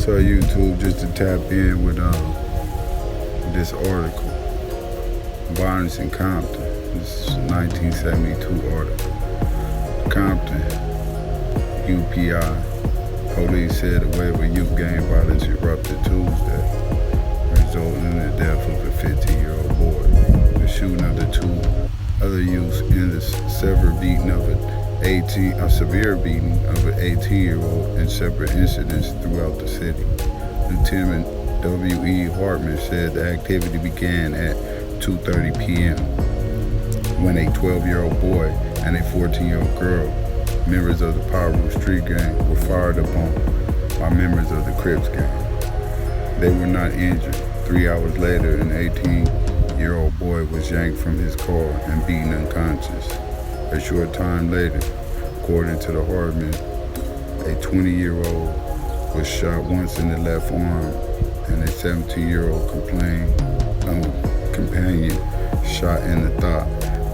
saw YouTube just to tap in with this article, Violence in Compton. This is a 1972 article. Compton, UPI. Police said a wave of youth gang violence erupted Tuesday, resulting in the death of a 15-year-old boy. The shooting of the two other youths in the severe beating of a severe beating of an 18-year-old in separate incidents throughout the city. Lieutenant W.E. Hartman said the activity began at 2:30 p.m. when a 12-year-old boy and a 14-year-old girl, members of the Power Street Gang, were fired upon by members of the Crips gang. They were not injured. 3 hours later, an 18-year-old boy was yanked from his car and beaten unconscious. A short time later, according to the Hardman, a 20-year-old was shot once in the left arm and a 17-year-old companion shot in the thigh.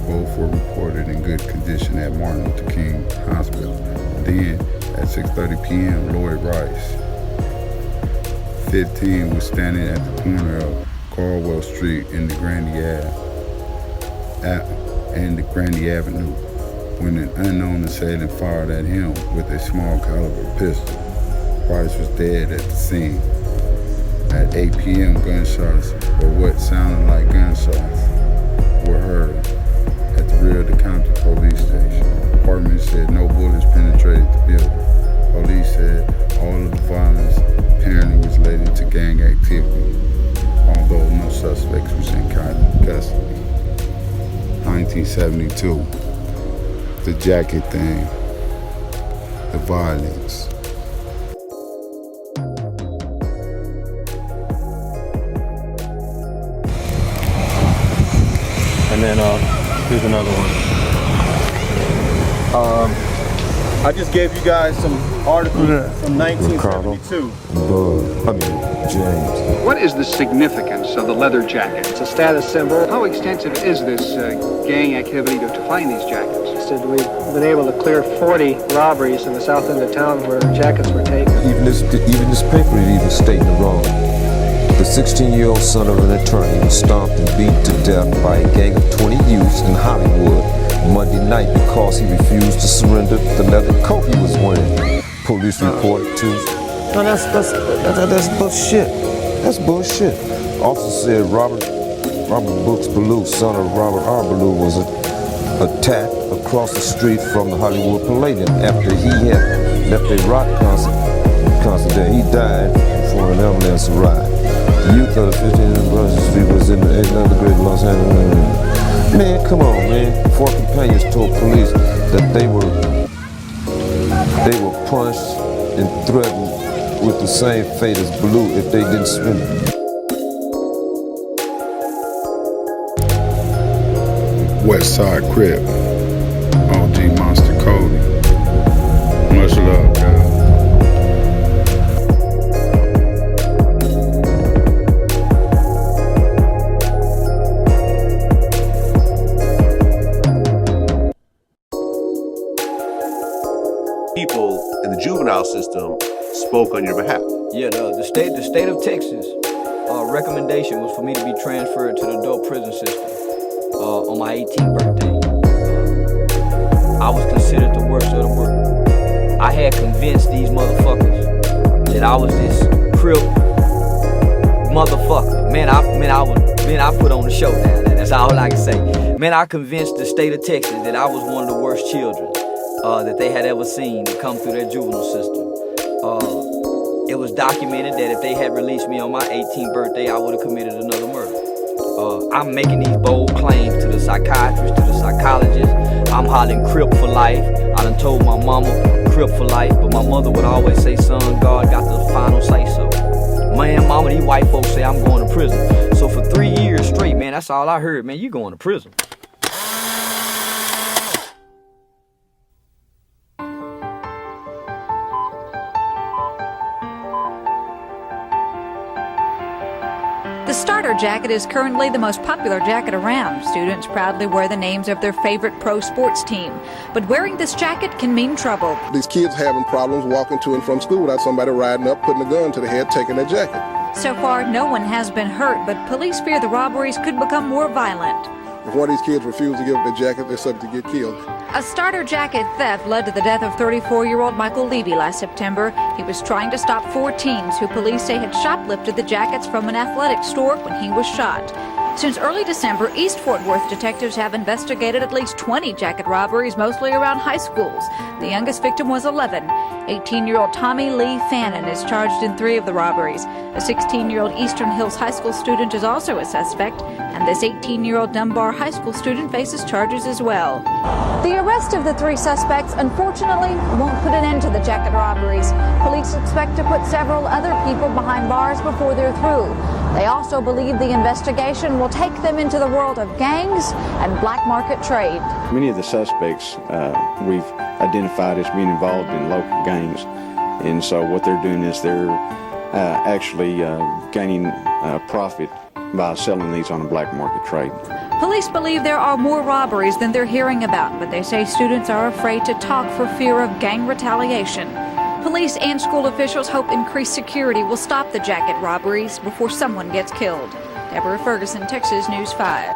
Both were reported in good condition at Martin Luther King Hospital. Then, at 6:30 p.m., Lloyd Rice, 15, was standing at the corner of Caldwell Street and the Grandy Avenue when an unknown assailant fired at him with a small caliber pistol. Rice was dead at the scene. At 8 p.m., gunshots, or what sounded like gunshots, were heard at the rear of the Compton police station. Hartman said no bullets penetrated the building. Police said all of the violence apparently was related to gang activity, although no suspects was in custody. 1972. The jacket thing. The violence. And then here's another one. I just gave you guys some articles from 1972. James. What is the significance of the leather jacket? It's a status symbol. How extensive is this gang activity to find these jackets? We've been able to clear 40 robberies in the south end of town where jackets were taken. Even this paper is even stating it wrong. The 16-year-old son of an attorney was stomped and beaten to death by a gang of 20 youths in Hollywood Monday night because he refused to surrender the leather coat he was wearing. Police reported Tuesday. No, that's bullshit. That's bullshit. Officer said Robert Brooks Ballou, son of Robert R. Ballou, was attacked across the street from the Hollywood Palladium after he had left a rock concert there. He died before an ambulance arrived. The youth of the 15th Brunswick Street was in the 8th grade in Los Angeles. Man, come on, man. 4 companions told police that they were punched and threatened with the same fate as Ballou if they didn't surrender. West Side Crip, OG Monster Cody. Much love, guys. People in the juvenile system spoke on your behalf. Yeah, the state of Texas recommendation was for me to be transferred to the adult prison system on my 18th birthday. I was considered the worst of the worst. I had convinced these motherfuckers that I was this crip motherfucker. Man, I put on the show down there. That's all I can say. Man, I convinced the state of Texas that I was one of the worst children that they had ever seen to come through their juvenile system. It was documented that if they had released me on my 18th birthday, I would have committed another murder. I'm making these bold claims to the psychiatrist, to the psychologist. I'm hollering Crip for life. I done told my mama Crip for life, but my mother would always say, son, God got the final say so. Man, mama, these white folks say I'm going to prison. So for 3 years straight, man, that's all I heard. Man, you going to prison. The starter starter jacket is currently the most popular jacket around. Students proudly wear the names of their favorite pro sports team. But wearing this jacket can mean trouble. These kids having problems walking to and from school without somebody riding up, putting a gun to their head, taking their jacket. So far, no one has been hurt, but police fear the robberies could become more violent. If one of these kids refuse to give up their jacket, they're subject to get killed. A starter jacket theft led to the death of 34-year-old Michael Levy last September. He was trying to stop 4 teens who police say had shoplifted the jackets from an athletic store when he was shot. Since early December, East Fortworth detectives have investigated at least 20 jacket robberies, mostly around high schools. The youngest victim was 11. 18-year-old Tommy Lee Fannin is charged in 3 of the robberies. A 16-year-old Eastern Hills High School student is also a suspect, and this 18-year-old Dunbar High School student faces charges as well. The arrest of the 3 suspects, unfortunately, won't put an end to the jacket robberies. Police expect to put several other people behind bars before they're through. They also believe the investigation will take them into the world of gangs and black market trade. Many of the suspects we've identified as being involved in local gangs, and so what they're doing is they're actually gaining profit by selling these on a black market trade. Police believe there are more robberies than they're hearing about, but they say students are afraid to talk for fear of gang retaliation. Police and school officials hope increased security will stop the jacket robberies before someone gets killed. Deborah Ferguson, Texas News 5.